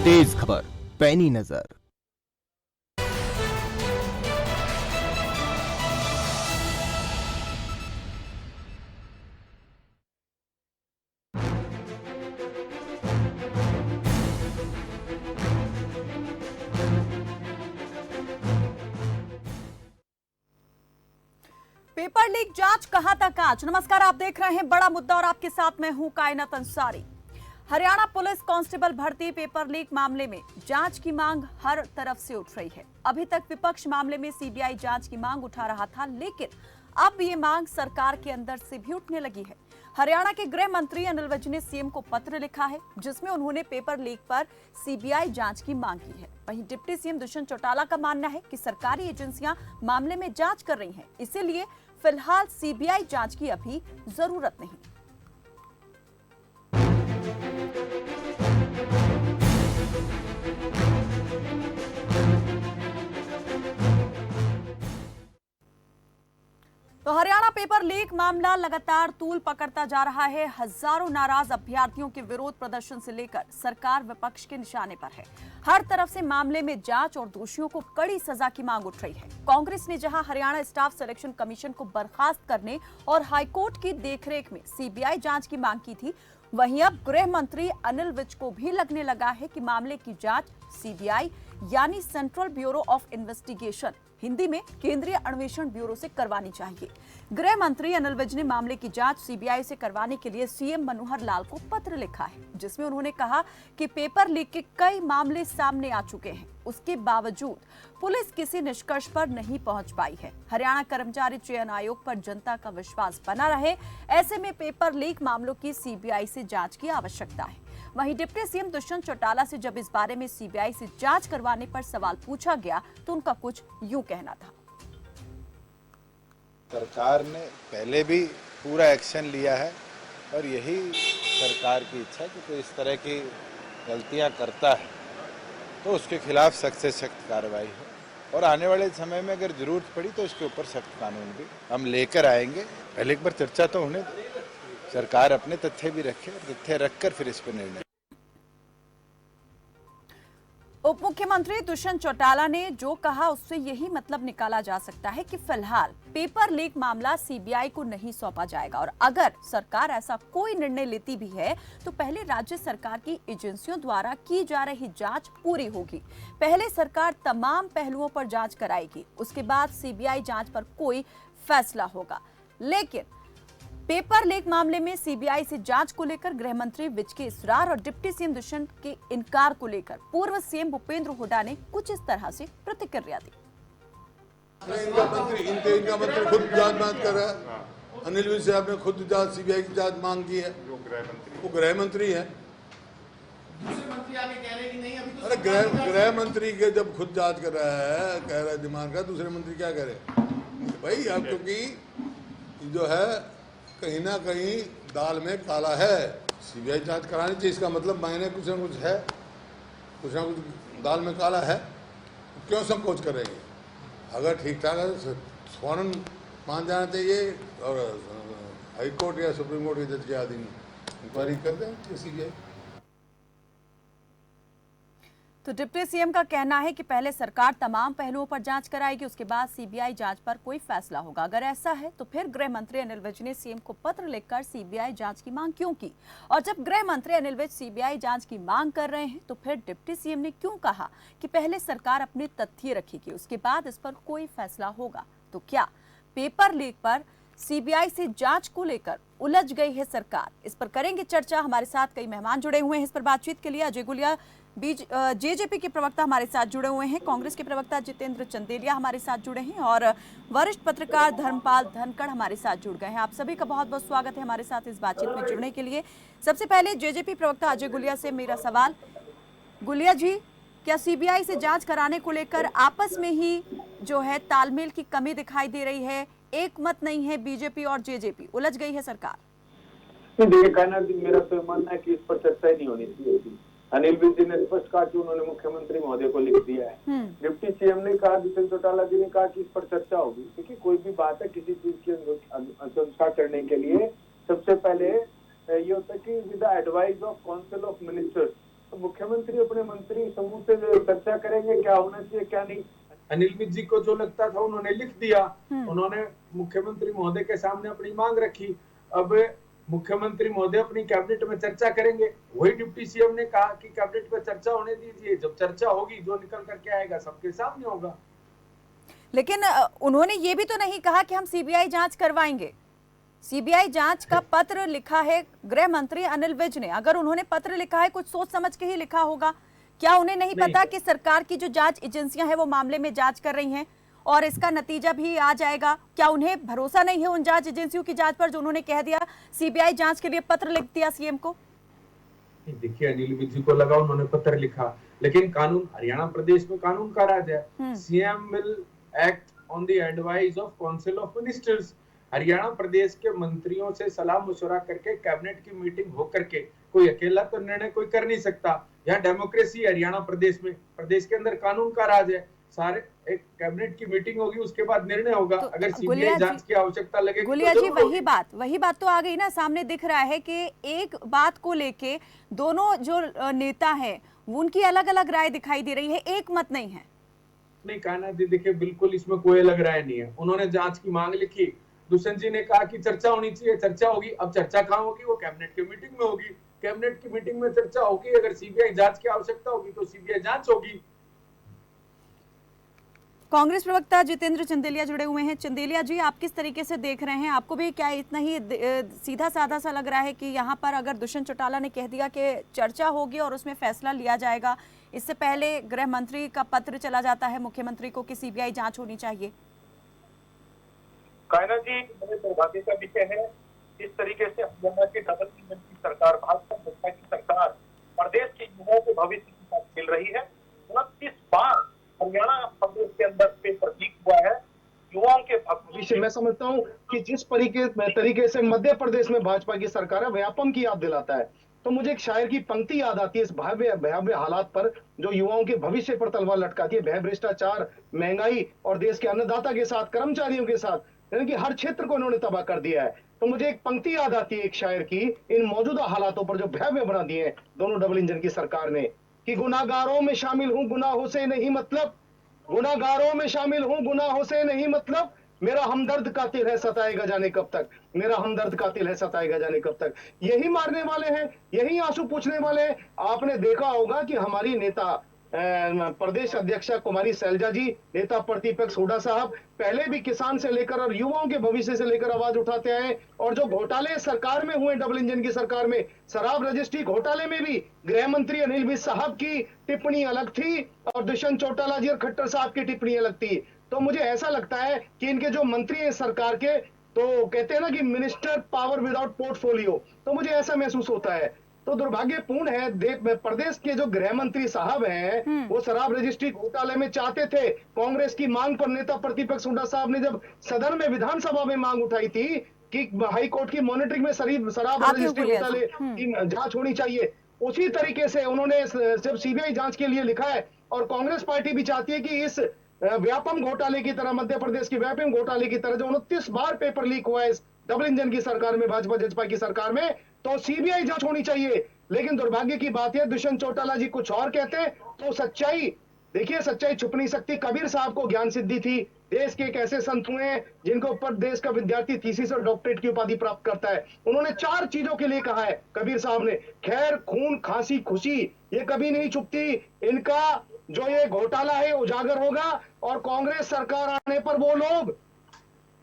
तेज खबर, पैनी नजर। पेपर लीक जांच कहां तक आज। नमस्कार, आप देख रहे हैं बड़ा मुद्दा और आपके साथ मैं हूं कायनात अंसारी। हरियाणा पुलिस कांस्टेबल भर्ती पेपर लीक मामले में जांच की मांग हर तरफ से उठ रही है। अभी तक विपक्ष मामले में सीबीआई जांच की मांग उठा रहा था, लेकिन अब ये मांग सरकार के अंदर से भी उठने लगी है। हरियाणा के गृह मंत्री अनिल विज ने सीएम को पत्र लिखा है, जिसमें उन्होंने पेपर लीक पर सीबीआई जांच की मांग की है। वहीं डिप्टी सीएम दुष्यंत चौटाला का मानना है कि सरकारी एजेंसियां मामले में जांच कर रही हैं, इसीलिए फिलहाल सीबीआई जांच की अभी जरूरत नहीं। तो हरियाणा पेपर लीक मामला लगातार तूल पकड़ता जा रहा है। हजारों नाराज अभ्यर्थियों के विरोध प्रदर्शन से लेकर सरकार विपक्ष के निशाने पर है। हर तरफ से मामले में जांच और दोषियों को कड़ी सजा की मांग उठ रही है। कांग्रेस ने जहां हरियाणा स्टाफ सिलेक्शन कमीशन को बर्खास्त करने और हाईकोर्ट की देखरेख में सीबीआई जांच की मांग की थी, वहीं अब गृह मंत्री अनिल विज को भी लगने लगा है कि मामले की जांच सीबीआई यानी central bureau of investigation, Hindi में केंद्रीय अन्वेषण ब्यूरो से करवानी चाहिए। गृह मंत्री अनिल विज ने मामले की जांच सीबीआई से करवाने के लिए सीएम मनोहर लाल को पत्र लिखा है, जिसमें उन्होंने कहा कि पेपर लीक के कई मामले सामने आ चुके हैं, उसके बावजूद पुलिस किसी निष्कर्ष पर नहीं पहुंच पाई है। हरियाणा कर्मचारी चयन आयोग पर जनता का विश्वास बना रहे, ऐसे में पेपर लीक मामलों की सीबीआई से जांच की आवश्यकता है। वहीं डिप्टी सीएम दुष्यंत चौटाला से जब इस बारे में सीबीआई से जांच करवाने पर सवाल पूछा गया तो उनका कुछ यूं कहना था। सरकार ने पहले भी पूरा एक्शन लिया है और यही सरकार की इच्छा है कि कोई इस तरह की गलतियां करता है तो उसके खिलाफ सख्त से सख्त कार्रवाई हो, और आने वाले समय में अगर जरूरत पड़ी तो इसके ऊपर सख्त कानून भी हम लेकर आएंगे। पहले एक बार चर्चा तो होने दो, सरकार अपने तथ्य भी रखे और तथ्य रखकर फिर इस पर निर्णय। उप मुख्यमंत्री दुष्यंत चौटाला ने जो कहा उससे यही मतलब निकाला जा सकता है कि फिलहाल पेपर लीक मामला सीबीआई को नहीं सौंपा जाएगा, और अगर सरकार ऐसा कोई निर्णय लेती भी है तो पहले राज्य सरकार की एजेंसियों द्वारा की जा रही जांच पूरी होगी। पहले सरकार तमाम पहलुओं पर जांच कराएगी, उसके बाद सीबीआई जांच पर कोई फैसला होगा। लेकिन पेपर लीक मामले में सीबीआई से जांच को लेकर गृह मंत्री विज के इसरार और डिप्टी सीएम दुष्यंत के इनकार को लेकर पूर्व सीएम भूपेंद्र हुड्डा ने कुछ इस तरह से प्रतिक्रिया दी। इनका मंत्री खुद जांच कर रहा है। अनिल विज साहब ने खुद जांच सीबीआई की जांच मांग की है। वो गृह मंत्री है। अरे गृह मंत्री के जब खुद जांच कर रहा है, कह रहा है दिमाग का, दूसरे मंत्री क्या करे भाई? अब क्योंकि जो है कहीं ना कहीं दाल में काला है, सीबीआई जांच करानी चाहिए। इसका मतलब मायने कुछ ना कुछ है, कुछ ना कुछ दाल में काला है। क्यों संकोच करेंगे? अगर ठीक ठाक है तो फौरन मान जाना चाहिए और हाई कोर्ट या सुप्रीम कोर्ट के जज के अधीन इंक्वायरी कर दें सीबीआई। तो डिप्टी सीएम का कहना है कि पहले सरकार तमाम पहलुओं पर जांच कराएगी, उसके बाद सीबीआई जांच पर कोई फैसला होगा। अगर ऐसा है तो फिर गृह मंत्री अनिल विज ने सीएम को पत्र लिखकर सीबीआई जांच की मांग क्यों की? और जब गृह मंत्री अनिल विज सीबीआई जांच की मांग कर रहे हैं तो फिर डिप्टी सीएम ने क्यों कहा कि पहले सरकार अपने तथ्य रखेगी, उसके बाद इस पर कोई फैसला होगा? तो क्या पेपर लीक पर सीबीआई से जांच को लेकर उलझ गई है सरकार? इस पर करेंगे चर्चा। हमारे साथ कई मेहमान जुड़े हुए हैं इस पर बातचीत के लिए। अजय गुलिया जेजेपी के प्रवक्ता हमारे साथ जुड़े हुए हैं, कांग्रेस के प्रवक्ता जितेंद्र चंदेलिया हमारे साथ जुड़े हैं और वरिष्ठ पत्रकार धर्मपाल धनखड़ हमारे साथ जुड़ गए हैं। आप सभी का बहुत बहुत स्वागत है हमारे साथ इस बातचीत में जुड़ने के लिए। सबसे पहले जेजेपी प्रवक्ता अजय गुलिया से मेरा सवाल। गुलिया जी, क्या सीबीआई से जांच कराने को लेकर आपस में ही जो है तालमेल की कमी दिखाई दे रही है? एक मत नहीं है बीजेपी और जेजेपी, उलझ गई है सरकार? देखिए कहना, मेरा तो मानना है कि इस पर चर्चा ही नहीं होनी चाहिए। अनिल विज जी ने स्पष्ट कहा कि उन्होंने मुख्यमंत्री महोदय को लिख दिया है। डिप्टी सीएम ने कहा, दुष्यंत चौटाला जी ने कहा कि इस पर चर्चा होगी। देखिए कोई भी बात है किसी चीज की अनुशंसा करने के लिए सबसे पहले ये होता है कि with the advice of council of ministers, तो तो मुख्यमंत्री अपने मंत्री समूह से चर्चा करेंगे क्या होना चाहिए क्या नहीं। अनिल विज जी को जो लगता था उन्होंने लिख दिया, उन्होंने मुख्यमंत्री महोदय के सामने अपनी मांग रखी। अब मुख्यमंत्री महोदय अपनी कैबिनेट में चर्चा करेंगे। वही डिप्टी सीएम ने कहा कि कैबिनेट में चर्चा होने दीजिए, जब चर्चा होगी जो निकल करके आएगा सबके सामने होगा। लेकिन उन्होंने ये भी तो नहीं कहा कि हम सीबीआई जांच करवाएंगे। सीबीआई जांच का पत्र लिखा है गृह मंत्री अनिल विज ने। अगर उन्होंने पत्र लिखा है कुछ सोच समझ के ही लिखा होगा। क्या उन्हें नहीं पता कि सरकार की जो जांच एजेंसियां हैं वो मामले में जांच कर रही हैं और इसका नतीजा भी आ जाएगा? क्या उन्हें भरोसा नहीं है उन जांच एजेंसियों की जांच पर जो उन्होंने कह दिया सीबीआई जांच के लिए पत्र लिख दिया सीएम को? देखिए, अनिल विज जी को लगा उन्होंने पत्र लिखा, लेकिन कानून, हरियाणा प्रदेश में कानून का राज है। CM will act on the advice of council of ministers. Haryana प्रदेश के मंत्रियों से सलाह मशवरा करके कैबिनेट की मीटिंग हो करके, कोई अकेला तो निर्णय कोई कर नहीं सकता। यहाँ डेमोक्रेसी हरियाणा प्रदेश में, प्रदेश के अंदर कानून का राज है। सारे एक कैबिनेट की मीटिंग होगी, उसके बाद निर्णय होगा। तो अगर सीबीआई जांच की आवश्यकता लगेगी गुलिया तो जी वही बात तो आ गई ना, सामने दिख रहा है कि एक बात को लेके दोनों जो नेता हैं उनकी अलग अलग राय दिखाई दे रही है, एक मत नहीं है। नहीं कहना देखिए, बिल्कुल इसमें कोई अलग राय नहीं है। उन्होंने जांच की मांग लिखी, दुष्यंत जी ने कहा कि चर्चा होनी चाहिए, चर्चा होगी। अब चर्चा कहाँ होगी? वो कैबिनेट की मीटिंग में होगी। कैबिनेट की मीटिंग में चर्चा होगी। अगर सीबीआई जांच की आवश्यकता होगी तो सीबीआई जांच होगी। कांग्रेस प्रवक्ता जितेंद्र चंदेलिया जुड़े हुए हैं। चंदेलिया जी, आप किस तरीके से देख रहे हैं? आपको भी क्या इतना ही सीधा साधा सा लग रहा है कि यहाँ पर अगर दुष्यंत चौटाला ने कह दिया कि चर्चा होगी और उसमें फैसला लिया जाएगा, इससे पहले गृह मंत्री का पत्र चला जाता है मुख्यमंत्री को कि सीबीआई जांच होनी चाहिए? कायना जी, मेरे दुर्भाग्य का विषय है इस तरीके से हरियाणा की डबल इंजन की सरकार, भाजपा की सरकार प्रदेश के युवाओं के भविष्य के साथ खेल रही है। 29 बार हरियाणा प्रदेश के अंदर पेपर लीक हुआ है युवाओं के भविष्य। मैं समझता हूँ कि जिस तरीके से मध्य प्रदेश में भाजपा की सरकार है, व्यापम की याद दिलाता है। तो मुझे एक शायर की पंक्ति याद आती है इस भयावह हालात पर जो युवाओं के भविष्य पर तलवार लटकाती है। भय, भ्रष्टाचार, महंगाई और देश के अन्नदाता के साथ, कर्मचारियों के साथ, यानी कि हर क्षेत्र को उन्होंने तबाह कर दिया है। तो मुझे एक पंक्ति याद आती है एक शायर की, इन मौजूदा हालातों पर जो भयावह बना दिए हैं दोनों डबल इंजन की सरकार ने, कि गुनाहगारों में शामिल हूं गुनाहों से नहीं मतलब, गुनाहगारों में शामिल हूं गुनाहों से नहीं मतलब, मेरा हमदर्द कातिल है सताएगा जाने कब तक, मेरा हमदर्द कातिल है सताएगा जाने कब तक। यही मारने वाले हैं, यही आंसू पूछने वाले हैं। आपने देखा होगा कि हमारी नेता प्रदेश अध्यक्षा कुमारी शैलजा जी, नेता प्रतिपक्ष हुड्डा साहब पहले भी किसान से लेकर और युवाओं के भविष्य से लेकर आवाज उठाते आए। और जो घोटाले सरकार में हुए डबल इंजन की सरकार में, शराब रजिस्ट्री घोटाले में भी गृह मंत्री अनिल विज साहब की टिप्पणी अलग थी और दुष्यंत चौटाला जी और खट्टर साहब की टिप्पणी अलग थी। तो मुझे ऐसा लगता है कि इनके जो मंत्री हैं सरकार के, तो कहते हैं ना कि मिनिस्टर पावर विदाउट पोर्टफोलियो, तो मुझे ऐसा महसूस होता है। तो दुर्भाग्यपूर्ण है, प्रदेश के जो गृह मंत्री साहब हैं वो शराब रजिस्ट्री घोटाले में चाहते थे। कांग्रेस की मांग पर नेता प्रतिपक्ष हुड्डा साहब ने जब सदन में, विधानसभा में मांग उठाई थी कि हाई कोर्ट की मॉनिटरिंग में शराब रजिस्ट्री घोटाले की जांच होनी चाहिए, उसी तरीके से उन्होंने जब सीबीआई जांच के लिए लिखा है। और कांग्रेस पार्टी भी चाहती है कि इस व्यापम घोटाले की तरह, मध्य प्रदेश की व्यापम घोटाले की तरह जो 29 बार पेपर लीक हुआ है इस डबल इंजन की सरकार में, भाजपा जजपा की सरकार में, तो सीबीआई जांच होनी चाहिए। लेकिन दुर्भाग्य की बात है दुष्यंत चौटाला जी कुछ और कहते हैं। तो सच्चाई देखिए, सच्चाई छुप नहीं सकती। कबीर साहब को ज्ञान सिद्धि थी। देश के एक ऐसे संत हुए हैं जिनको ऊपर देश का विद्यार्थी थीसिस और डॉक्टरेट की उपाधि प्राप्त करता है। उन्होंने 4 चीजों के लिए कहा है कबीर साहब ने, खैर, खून, खांसी, खुशी, ये कभी नहीं छुपती। इनका जो ये घोटाला है उजागर होगा और कांग्रेस सरकार आने पर वो लोग,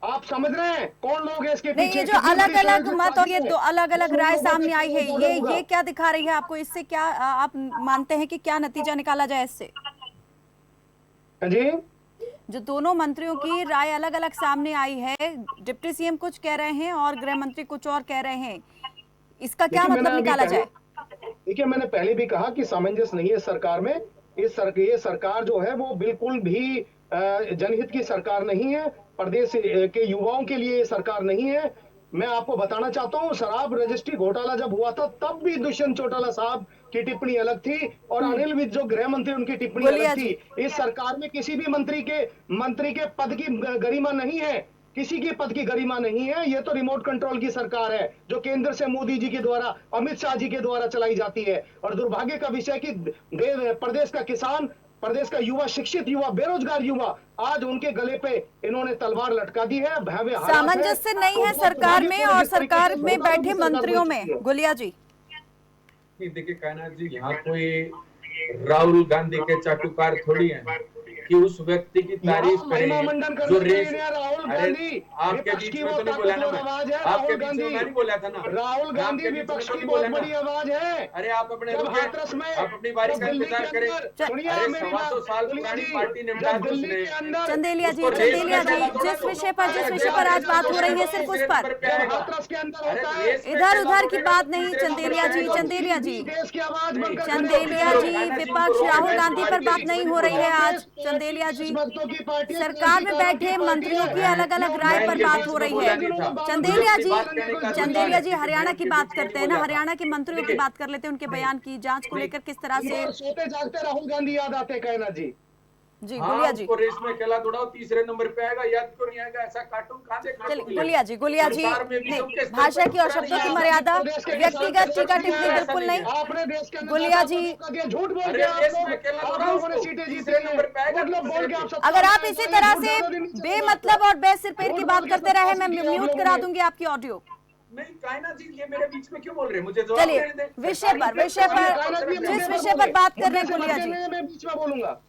आप समझ रहे हैं कौन लोग हैं इसके पीछे? ये जो अलग अलग मत और ये दो अलग अलग राय सामने आई है, ये क्या दिखा रही है आपको? इससे क्या आप मानते हैं कि क्या नतीजा निकाला जाए इससे? जी, जो दोनों मंत्रियों की राय अलग अलग सामने आई है, डिप्टी सीएम कुछ कह रहे हैं और गृह मंत्री कुछ और कह रहे हैं, इसका क्या मतलब निकाला जाए? देखिए, मैंने पहले भी कहा कि सामंजस्य नहीं है सरकार में। ये सरकार जो है वो बिल्कुल भी जनहित की सरकार नहीं है, प्रदेश के युवाओं के लिए सरकार नहीं है। मैं आपको बताना चाहता हूँ, शराब रजिस्ट्री घोटाला जब हुआ था तब भी दुष्यंत चौटाला साहब की टिप्पणी अलग थी और अनिल विज जो गृह मंत्री उनकी टिप्पणी अलग थी। इस सरकार में किसी भी मंत्री के पद की गरिमा नहीं है। किसी के पद की गरिमा नहीं है। ये तो रिमोट कंट्रोल की सरकार है जो केंद्र से मोदी जी के द्वारा, अमित शाह जी के द्वारा चलाई जाती है। और दुर्भाग्य का विषय कि प्रदेश का किसान, प्रदेश का युवा, शिक्षित युवा, बेरोजगार युवा, आज उनके गले पे इन्होंने तलवार लटका दी है। भयावह हालात है। सामंजस्य नहीं है सरकार में और सरकार में बैठे मंत्रियों में। गुलिया जी, नहीं देखिए कायनात जी, यहाँ कोई राहुल गांधी के चाटुकार थोड़ी हैं कि उस व्यक्ति की तारीफ करें जो रेस। राहुल अरे गांधी आपके बीच में तो नहीं बोला ना मैं, आपके बीच में मैं नहीं बोला था ना। राहुल गांधी विपक्ष की बहुत बड़ी आवाज है। अरे आप अपने आप अपनी बारी का इंतजार करें। अरे 125 साल पुरानी पार्टी निपटा दो उसने। चंदेलिया जी, जिस विषय पर आज बात हो रही है सिर्फ उस पर, इधर उधर की बात नहीं। चंदेलिया जी, विपक्ष राहुल गांधी पर बात नहीं हो रही है आज। चंदेलिया जी, सरकार में बैठे मंत्रियों की अलग अलग राय पर बात हो रही है। चंदेलिया जी हरियाणा की बात करते हैं ना, हरियाणा के मंत्रियों की बात कर लेते हैं, उनके बयान की जांच को लेकर किस तरह से। सोते जागते राहुल गांधी याद आते कहना जी। जी गुलिया जी, रेस में खेला दौड़ाओ, तीसरे नंबर पे आएगा, याद क्यों नहीं आएगा? ऐसा कार्टून कहां देखा? चलिए गुलिया जी नहीं, भाषा की और शब्दों की मर्यादा, व्यक्तिगत टीका टिप्पणी बिल्कुल नहीं। आपने देश के गुलिया जी, झूठ बोल के सीटें जीते हैं। अगर आप इसी तरह से बेमतलब और बेसिर-पैर की बात करते रहे, मैं म्यूट करा दूंगी आपकी ऑडियो। नहीं कायनात जी, ये मेरे बीच में क्यों बोल रहे हैं? मुझे जवाब चलिए देने दें। विषय पर जिस विषय पर बात कर रहे हैं गुलिया जी। मैं बीच में बोलूंगा।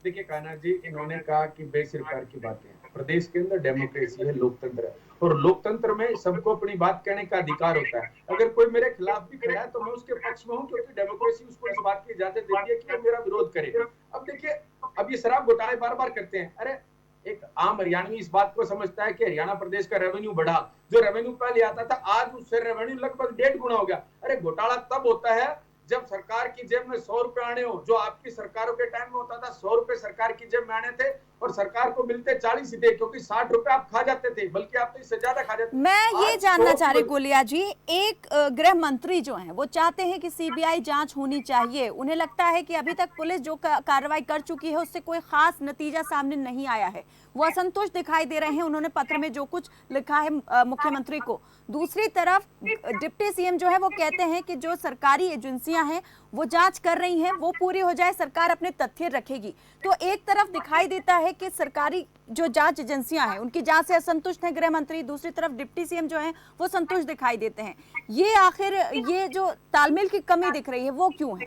देखिए कान्हा जी, इन्होंने कहा कि बेसिरकार की बातें हैं। प्रदेश के अंदर डेमोक्रेसी है, लोकतंत्र है, और लोकतंत्र में सबको अपनी बात कहने का अधिकार होता है। अगर कोई मेरे खिलाफ भी खड़ा है तो मैं उसके पक्ष में हूँ, क्योंकि डेमोक्रेसी उसको इस बात की इजाजत देती है कि वो मेरा विरोध करे। अब देखिए, अब ये शराब घोटाले बार बार करते हैं। अरे एक आम हरियाणवी इस बात को समझता है कि हरियाणा प्रदेश का रेवेन्यू बढ़ा, जो रेवेन्यू पहले आता था आज उससे रेवेन्यू लगभग 1.5 गुना हो गया। अरे घोटाला तब होता है जब सरकार की जेब में 100 रुपए आने हो, जो आपकी सरकारों के टाइम में होता था 100 रुपए सरकार की जेब में आने थे और सरकार को मिलते 40 थे, क्योंकि 60 रुपए आप खा जाते थे, बल्कि आप तो इससे ज्यादा खा जाते थे। मैं ये जानना चाह रही गुलिया जी, एक गृह मंत्री जो हैं वो चाहते हैं कि सीबीआई जांच होनी चाहिए। उन्हें लगता है कि अभी तक पुलिस जो कार्रवाई कर चुकी है उससे कोई खास नतीजा सामने नहीं आया है, वो असंतुष्ट दिखाई दे रहे हैं उन्होंने पत्र में जो कुछ लिखा है मुख्यमंत्री को। दूसरी तरफ डिप्टी सीएम जो है वो कहते हैं कि जो सरकारी एजेंसियां हैं वो जांच कर रही हैं, वो पूरी हो जाए, सरकार अपने तथ्य रखेगी। तो एक तरफ दिखाई देता है कि सरकारी जो जांच एजेंसियां हैं उनकी जांच से असंतुष्ट है गृह मंत्री, दूसरी तरफ डिप्टी सीएम जो हैं वो संतुष्ट दिखाई देते हैं। ये आखिर ये जो तालमेल की कमी दिख रही है वो क्यों है?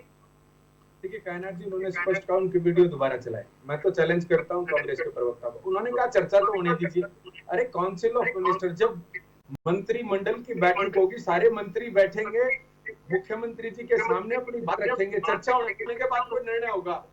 देखिए कायनात जी, उन्होंने स्पष्ट कहा, उनकी वीडियो दोबारा चलाए। मैं तो चैलेंज करता हूं कांग्रेस के प्रवक्ता को। उन्होंने कहा चर्चा तो होने दीजिए। अरे काउंसिल ऑफ मिनिस्टर, जब मंत्रिमंडल की बैठक होगी, सारे मंत्री बैठेंगे, मुख्यमंत्री जी के सामने अपनी बात रखेंगे, चर्चा होने के बाद कोई निर्णय होगा।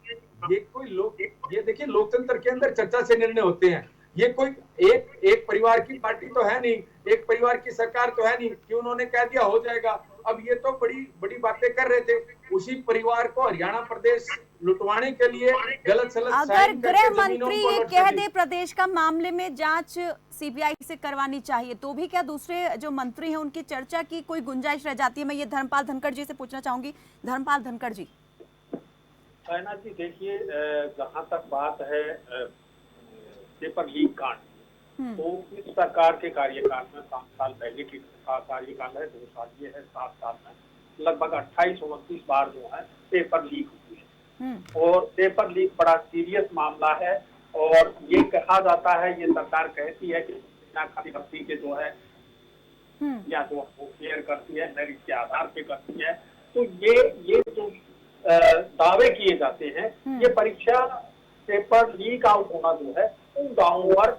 ये देखिए, लोकतंत्र के अंदर चर्चा से निर्णय होते हैं। ये कोई एक परिवार की पार्टी तो है नहीं, एक परिवार की सरकार तो है नहीं कि उन्होंने कह दिया हो जाएगा। अब ये तो बड़ी बड़ी बातें कर रहे थे। उसी परिवार को हरियाणा प्रदेश लुटवाने के लिए गलत सलत अगर गृह मंत्री ये कह दे प्रदेश का मामले में जांच सीबीआई से करवानी चाहिए, तो भी क्या दूसरे जो मंत्री हैं उनकी चर्चा की कोई गुंजाइश रह जाती है? मैं ये धर्मपाल धनखड़ जी से पूछना चाहूंगी। धर्मपाल धनखड़ जी। कायनात जी, देखिए, जहाँ तक बात है पेपर लीक कांड, तो इस सरकार के कार्यकाल में 5 साल पहले की कार्यकाल है, 2 साल ये है, 7 साल में लगभग 28-29 बार जो है पेपर लीक हुई है। और पेपर लीक बड़ा सीरियस मामला है, और ये कहा जाता है, ये सरकार कहती है कि खाली के जो है या जो वो केयर करती है, मेरिट के आधार पे करती है। तो ये जो दावे किए जाते हैं, ये परीक्षा पेपर लीक आउट होना जो है उन दावों पर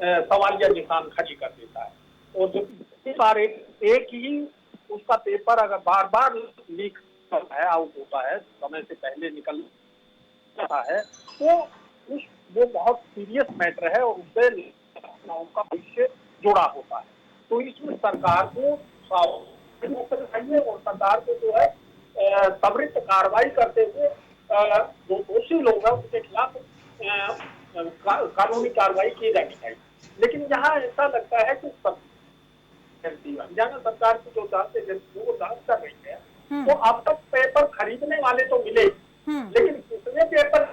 सवालिया निशान खड़ी कर देता है। और जो इस बार एक ही उसका पेपर अगर बार बार लीक करता है, आउट होता है, समय से पहले निकल जाता है, तो वो बहुत सीरियस मैटर है और उससे का भविष्य जुड़ा होता है। तो इसमें सरकार को चाहिए और सरकार को जो है त्वरित कार्रवाई करते हुए जो दोषी लोग हैं उनके खिलाफ कानूनी कार्रवाई की जानी चाहिए। लेकिन यहाँ ऐसा लगता है कि हरियाणा सरकार की जो जांच एजेंसी वो जांच कर रही है, तो अब तक पेपर खरीदने वाले तो मिले, लेकिन कितने पेपर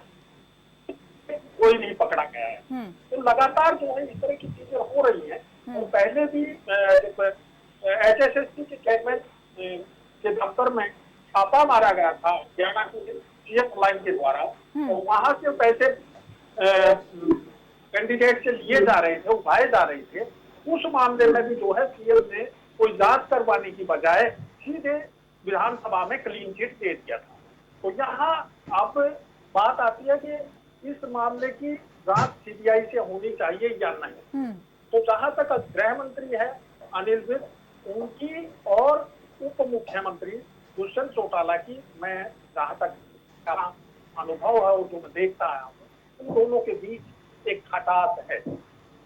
कोई नहीं पकड़ा गया है। तो लगातार जो है इस तरह की चीजें हो रही हैं। और पहले भी HSSC के चेयरमैन के दफ्तर में छापा मारा गया था हरियाणा के सीएम लाइन के द्वारा, और वहां से पैसे कैंडिडेट से लिए जा रहे थे, उठाए जा रहे थे। उस मामले में भी जो है सीएम ने कोई जांच करवाने की बजाय सीधे विधानसभा में क्लीन चिट दे दिया था। तो यहाँ अब बात आती है कि इस मामले की जांच सीबीआई से होनी चाहिए या नहीं। तो जहां तक गृह मंत्री है अनिल विज, उनकी और उप मुख्यमंत्री दुष्यंत चौटाला की मैं जहां तक अनुभव है और जो मैं देखता आया हूँ, उन दोनों के बीच एक खटास है,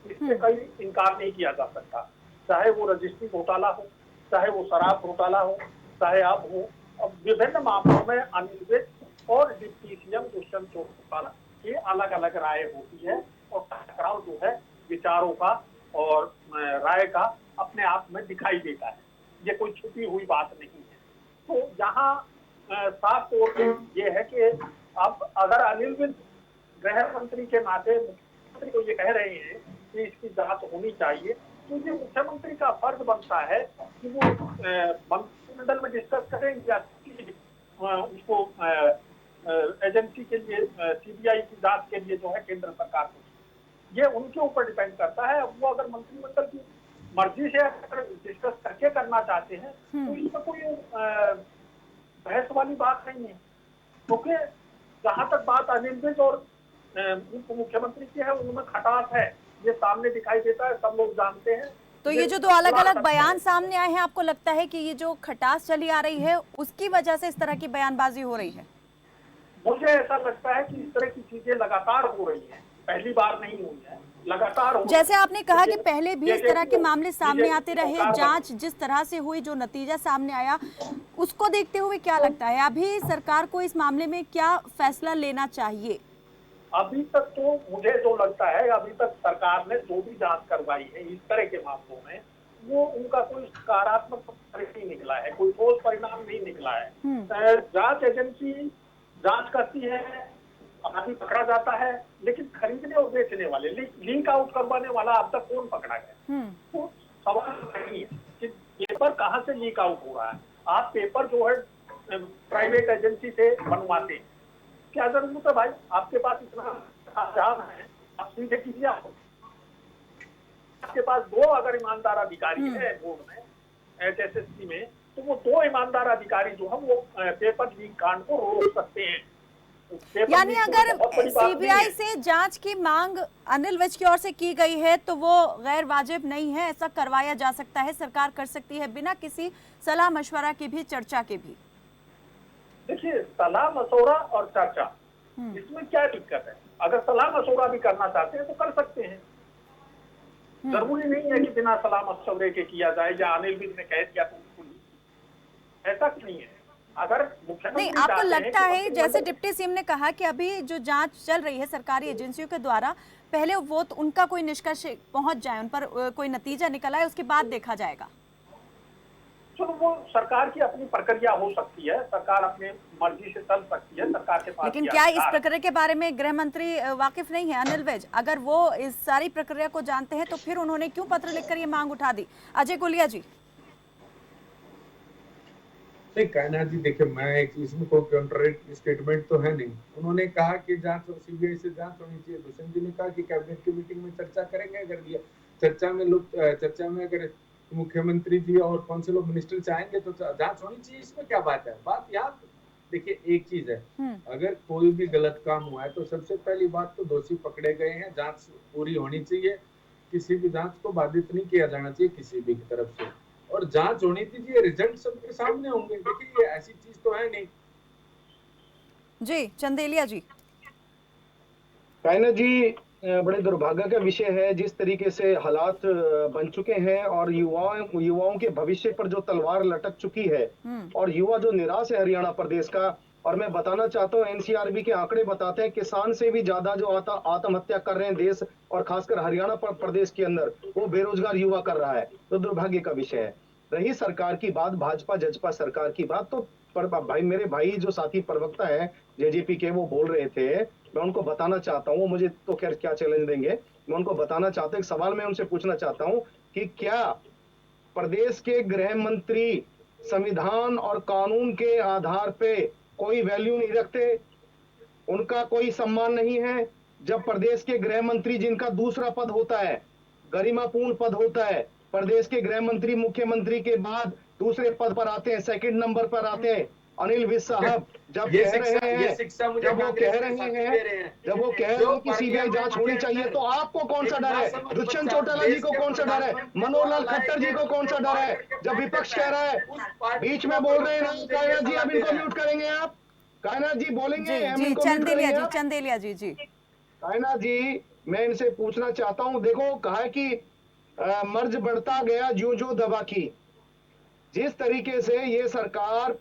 इससे कहीं इनकार नहीं किया जा सकता। चाहे वो रजिस्ट्री घोटाला हो, चाहे वो शराब घोटाला हो, चाहे अब हो, अब विभिन्न मामलों में अनिल विज और डिप्टी सीएम दुष्यंत चौटाला की अलग अलग राय होती है, और टकराव जो है विचारों का और राय का अपने आप में दिखाई देता है। ये कोई छुपी हुई बात नहीं है। तो यहाँ साफ तौर पर यह है कि अब अगर अनिल विज गृह मंत्री के नाते मुख्यमंत्री को ये कह रहे हैं कि इसकी जांच होनी चाहिए, तो ये मुख्यमंत्री का फर्ज बनता है कि वो मंत्रिमंडल में डिस्कस करें या उसको एजेंसी के लिए सीबीआई की जांच के लिए जो है केंद्र सरकार को, ये उनके ऊपर डिपेंड करता है। वो अगर मंत्रिमंडल की मर्जी से अगर डिस्कस करके करना चाहते हैं तो इसमें कोई बहस वाली बात नहीं है, क्योंकि जहां तक बात अनिल विज और उप मुख्यमंत्री की है, उनमें खटास है, ये सामने दिखाई देता है, सब लोग जानते हैं। तो ये जो दो अलग अलग बयान सामने आए हैं, आपको लगता है कि ये जो खटास चली आ रही है उसकी वजह से इस तरह की बयानबाजी हो रही है? मुझे ऐसा लगता है कि इस तरह की चीजें लगातार हो रही हैं, पहली बार नहीं हुई है, लगातार हो। जैसे आपने कहा कि पहले भी इस तरह के मामले सामने आते रहे, जांच जिस तरह से हुई, जो नतीजा सामने आया, उसको देखते हुए क्या लगता है अभी सरकार को इस मामले में क्या फैसला लेना चाहिए? अभी तक तो मुझे जो लगता है, अभी तक सरकार ने जो भी जांच करवाई है इस तरह के मामलों में, वो उनका कोई सकारात्मक परिणाम नहीं निकला है, कोई ठोस परिणाम नहीं निकला है। जांच एजेंसी जांच करती है, आदमी पकड़ा जाता है, लेकिन खरीदने और बेचने वाले, लीक आउट करवाने वाला अब तक कौन पकड़ा गया? तो सवाल नहीं है कि पेपर कहाँ से लीक आउट हो रहा है। आप पेपर जो है प्राइवेट एजेंसी से बनवाते हैं, क्या जरूरत है भाई? आपके पास इतना जान है, आप सीधे कीजिए। आपके पास दो अगर ईमानदार अधिकारी है बोर्ड में, HSSC में, तो वो दो ईमानदार अधिकारी जो हम वो पेपर लीक कांड को रोक सकते हैं। यानी अगर सीबीआई से जांच की मांग अनिल विज की ओर से की गई है तो वो गैर वाजिब नहीं है, ऐसा करवाया जा सकता है, सरकार कर सकती है बिना किसी सलाह मशवरा की भी, चर्चा के भी। देखिए, सलाह मशवरा और चर्चा, इसमें क्या दिक्कत है? अगर सलाह मशवरा भी करना चाहते हैं तो कर सकते हैं, जरूरी नहीं है कि बिना सलाह मशवरे के किया जाए, या अनिल विज ने कह दिया तो ऐसा नहीं है। अगर मुख्यमंत्री नहीं, आपको लगता है जैसे डिप्टी सीएम ने कहा कि अभी जो जांच चल रही है सरकारी एजेंसियों के द्वारा, पहले वो तो उनका कोई निष्कर्ष पहुंच जाए, उन पर कोई नतीजा निकल आए, उसके बाद देखा जाएगा? चलो, वो सरकार की अपनी प्रक्रिया हो सकती है, सरकार अपने मर्जी से चल सकती है, सरकार के पास। लेकिन क्या इस प्रक्रिया के बारे में गृह मंत्री वाकिफ नहीं है अनिल विज? अगर वो इस सारी प्रक्रिया को जानते हैं तो फिर उन्होंने क्यों पत्र लिखकर ये मांग उठा दी? अजय गोलिया जी। नहीं, कहना जी, देखिए, मैं एक इसमें कोई कॉन्ट्रडिक्ट स्टेटमेंट तो है नहीं। उन्होंने कहा कि जांच सीबीआई से जांच होनी चाहिए। दुष्यंत जी ने कहा कि कैबिनेट की मीटिंग में चर्चा करेंगे। अगर ये चर्चा में अगर मुख्यमंत्री जी और काउंसिल ऑफ मिनिस्टर चाहेंगे तो जांच होनी चाहिए, इसमें क्या बात है? बात याद देखिए, एक चीज है, अगर कोई भी गलत काम हुआ है तो सबसे पहली बात तो दोषी पकड़े गए हैं, जांच पूरी होनी चाहिए, किसी भी जांच को बाधित नहीं किया जाना चाहिए किसी भी की तरफ से, और जांच होनी चाहिए, रिजल्ट सबके सामने होंगे। देखिए, ये ऐसी चीज तो है नहीं। जी चंदेलिया जी। कायना जी, बड़े दुर्भाग्य का विषय है जिस तरीके से हालात बन चुके हैं, और युवाओं के भविष्य पर जो तलवार लटक चुकी है, और युवा जो निराश है हरियाणा प्रदेश का। और मैं बताना चाहता हूँ, एनसीआरबी के आंकड़े बताते हैं किसान से भी ज्यादा जो आत्महत्या कर रहे हैं देश, और खासकर हरियाणा प्रदेश के अंदर, वो बेरोजगार युवा कर रहा है। तो दुर्भाग्य का विषय है। रही सरकार की बात, भाजपा जजपा सरकार की बात, तो पर भाई मेरे भाई जो साथी प्रवक्ता है जेजेपी के, वो बोल रहे थे, मैं उनको बताना चाहता हूँ, मुझे तो खैर क्या चैलेंज देंगे, मैं उनको बताना चाहता हूँ, एक सवाल मैं उनसे पूछना चाहता हूँ कि क्या प्रदेश के गृह मंत्री संविधान और कानून के आधार पे कोई वैल्यू नहीं रखते, उनका कोई सम्मान नहीं है? जब प्रदेश के गृह मंत्री, जिनका दूसरा पद होता है, गरिमापूर्ण पद होता है, प्रदेश के गृह मंत्री मुख्यमंत्री के बाद दूसरे पद पर आते हैं, सेकंड नंबर पर आते हैं, अनिल विज साहब जब कह रहे हैं, जब वो कह रहे हैं कि सीबीआई जांच होनी चाहिए, तो आपको कौन सा डर है? दुष्यंत चौटाला जी को कौन सा डर है? मनोहर लाल खट्टर जी को कौन सा डर है? जब विपक्ष कह रहा है, बीच में बोल रहे हैं ना, कायनाथ जी अब इनको म्यूट करेंगे आप? कायनाथ जी बोलेंगे? जी चंदेलिया जी कायनाथ जी, मैं इनसे पूछना चाहता हूं, देखो कहा है कि मर्ज बढ़ता गया जो जो दवा की। जिस तरीके से ये सरकार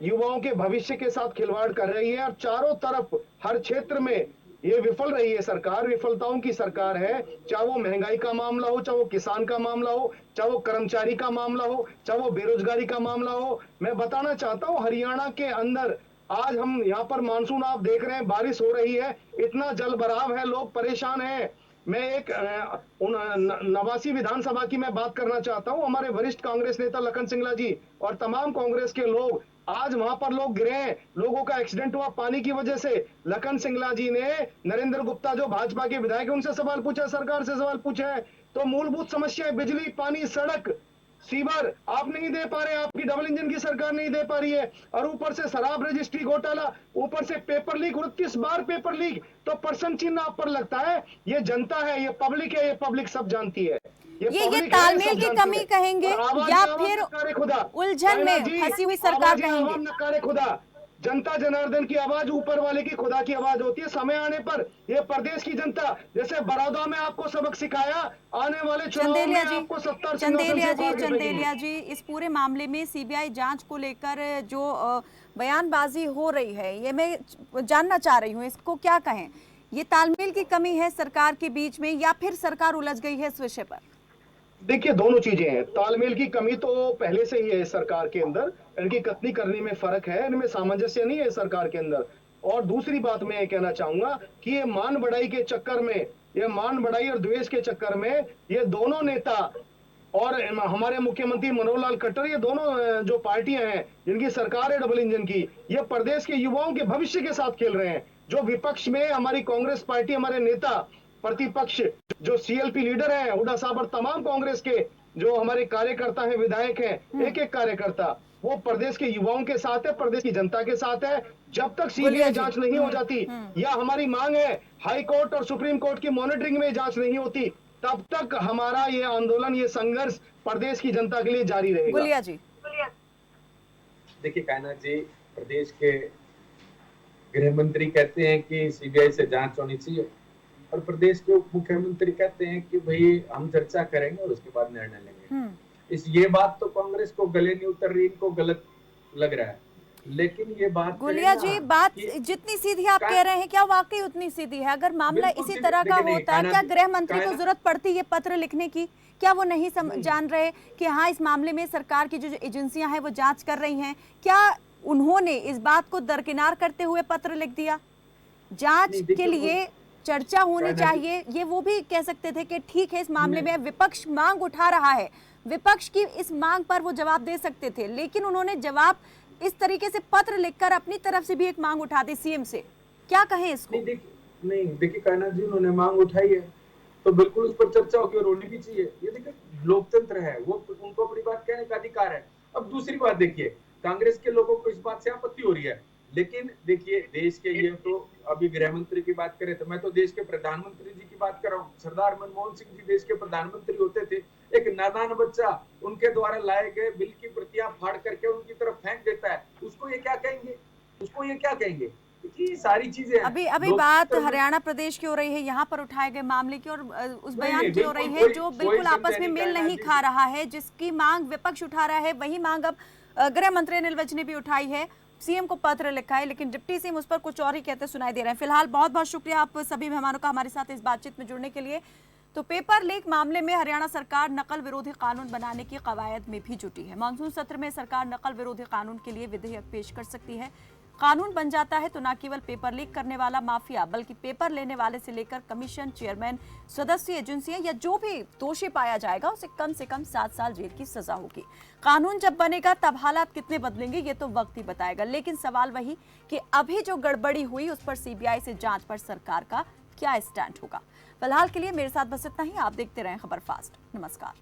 युवाओं के भविष्य के साथ खिलवाड़ कर रही है और चारों तरफ हर क्षेत्र में ये विफल रही है सरकार, विफलताओं की सरकार है, चाहे वो महंगाई का मामला हो, चाहे वो किसान का मामला हो, चाहे वो कर्मचारी का मामला हो, चाहे वो बेरोजगारी का मामला हो। मैं बताना चाहता हूं, हरियाणा के अंदर आज हम यहाँ पर मानसून आप देख रहे हैं, बारिश हो रही है, इतना जल भराव है, लोग परेशान हैं। मैं एक नवासी विधानसभा की मैं बात करना चाहता हूं, हमारे वरिष्ठ कांग्रेस नेता लखन सिंगला जी और तमाम कांग्रेस के लोग, आज वहां पर लोग गिरे हैं, लोगों का एक्सीडेंट हुआ पानी की वजह से। लखन सिंगला जी ने नरेंद्र गुप्ता जो भाजपा के विधायक, उनसे सवाल पूछा, सरकार से सवाल पूछा है, तो मूलभूत समस्या बिजली, पानी, सड़क, सीवर आप नहीं दे पा रहे, आपकी डबल इंजन की सरकार नहीं दे पा रही है, और ऊपर से शराब रजिस्ट्री घोटाला, ऊपर से पेपर लीक, 29 बार पेपर लीक, तो प्रश्न चिन्ह आप पर लगता है। ये जनता है, ये पब्लिक है, ये पब्लिक सब जानती है। ये तालमेल की कमी कहेंगे या फिर उलझन में फंसी हुई सरकार कहेंगे? खुदा, जनता जनार्दन की आवाज ऊपर वाले की खुदा की आवाज होती है। समय आने पर ये प्रदेश की जनता, जैसे बड़ौदा में आपको सबक सिखाया, आने वाले चुनाव में आपको 70 चंदेलिया जी, इस पूरे मामले में सीबीआई जांच को लेकर जो बयानबाजी हो रही है, ये मैं जानना चाह रही हूँ, इसको क्या कहें? ये तालमेल की कमी है सरकार के बीच में या फिर सरकार उलझ गई है इस विषय पर? देखिए, दोनों चीजें हैं। तालमेल की कमी तो पहले से ही है सरकार के अंदर, इनकी कथनी करने में फर्क है, इनमें सामंजस्य नहीं है सरकार के अंदर। और दूसरी बात मैं ये कहना चाहूंगा कि ये मान बढ़ाई के चक्कर में, ये मान बढ़ाई और द्वेष के चक्कर में ये दोनों नेता और हमारे मुख्यमंत्री मनोहर लाल खट्टर, ये दोनों जो पार्टियां हैं जिनकी सरकार है डबल इंजन की, ये प्रदेश के युवाओं के भविष्य के साथ खेल रहे हैं। जो विपक्ष में हमारी कांग्रेस पार्टी, हमारे नेता, प्रतिपक्ष जो सीएलपी लीडर हैं हुड्डा साहब और तमाम कांग्रेस के जो हमारे कार्यकर्ता हैं, विधायक हैं, एक एक कार्यकर्ता, वो प्रदेश के युवाओं के साथ है, प्रदेश की जनता के साथ है। जब तक सीबीआई जांच नहीं हो जाती, या हमारी मांग है हाई कोर्ट और सुप्रीम कोर्ट की मॉनिटरिंग में जांच नहीं होती, तब तक हमारा ये आंदोलन, ये संघर्ष प्रदेश की जनता के लिए जारी रहेगा। गुलिया जी, देखिए कायनाथ जी, प्रदेश के गृह मंत्री कहते हैं कि सीबीआई से जांच होनी चाहिए, और प्रदेश के उप मुख्यमंत्री कहते हैं कि भाई हम चर्चा करेंगे और उसके बाद निर्णय लेंगे। ये बात तो कांग्रेस को गले नहीं उतर रही, इनको गलत लग रहा है। लेकिन ये बात, गुलिया जी, बात जितनी सीधी आप कह रहे हैं, क्या वाकई उतनी सीधी है? अगर मामला इसी तरह का होता, क्या गृह मंत्री को जरूरत पड़ती है पत्र लिखने की? क्या वो नहीं जान रहे कि हाँ, इस मामले में सरकार की जो एजेंसियां हैं वो जांच कर रही हैं? क्या उन्होंने इस बात को दरकिनार करते हुए पत्र लिख दिया? जांच के लिए चर्चा होनी चाहिए, ये वो भी कह सकते थे कि ठीक है, इस मामले में विपक्ष मांग उठा रहा है, विपक्ष की इस मांग पर वो जवाब दे सकते थे, लेकिन उन्होंने जवाब इस तरीके से पत्र लिखकर अपनी तरफ से भी एक मांग उठा दी सीएम से। क्या कहें इसको? नहीं देखिए कायनाथ जी, उन्होंने मांग उठाई है तो बिल्कुल उस पर चर्चा होगी और होनी भी चाहिए। ये देखिए लोकतंत्र है, वो उनको अपनी बात कहने का अधिकार है। अब दूसरी बात देखिए, कांग्रेस के लोगों को इस बात से आपत्ति हो रही है, लेकिन देखिए देश के, ये तो अभी गृह मंत्री की बात करें तो मैं तो देश के प्रधानमंत्री जी की बात कर रहा हूँ। सरदार मनमोहन सिंह जी देश के प्रधानमंत्री होते थे, एक नादान बच्चा उनके द्वारा लाए गए बिल की प्रतियां फाड़ करके उनकी तरफ फेंक देता है, उसको ये क्या कहेंगे? उसको ये क्या कहेंगे? ये सारी चीजें अभी बात हरियाणा प्रदेश की हो रही है, यहाँ पर उठाए गए मामले की और उस बयान की हो रही है जो बिल्कुल आपस में मेल नहीं खा रहा है। जिसकी मांग विपक्ष उठा रहा है, वही मांग अब गृह मंत्री अनिल विज ने भी उठाई है, सीएम को पत्र लिखा है, लेकिन डिप्टी सीएम उस पर कुछ और ही कहते सुनाई दे रहे हैं। फिलहाल बहुत बहुत शुक्रिया आप सभी मेहमानों का हमारे साथ इस बातचीत में जुड़ने के लिए। तो पेपर लीक मामले में हरियाणा सरकार नकल विरोधी कानून बनाने की कवायद में भी जुटी है। मानसून सत्र में सरकार नकल विरोधी कानून के लिए विधेयक पेश कर सकती है। कानून बन जाता है तो न केवल पेपर लीक करने वाला माफिया बल्कि पेपर लेने वाले से लेकर कमीशन, चेयरमैन, सदस्य एजेंसियां या जो भी दोषी पाया जाएगा उसे कम से कम 7 साल जेल की सजा होगी। कानून जब बनेगा तब हालात कितने बदलेंगे ये तो वक्त ही बताएगा, लेकिन सवाल वही कि अभी जो गड़बड़ी हुई उस पर सीबीआई से जांच पर सरकार का क्या स्टैंड होगा। फिलहाल के लिए मेरे साथ बस इतना ही। आप देखते रहें खबर फास्ट। नमस्कार।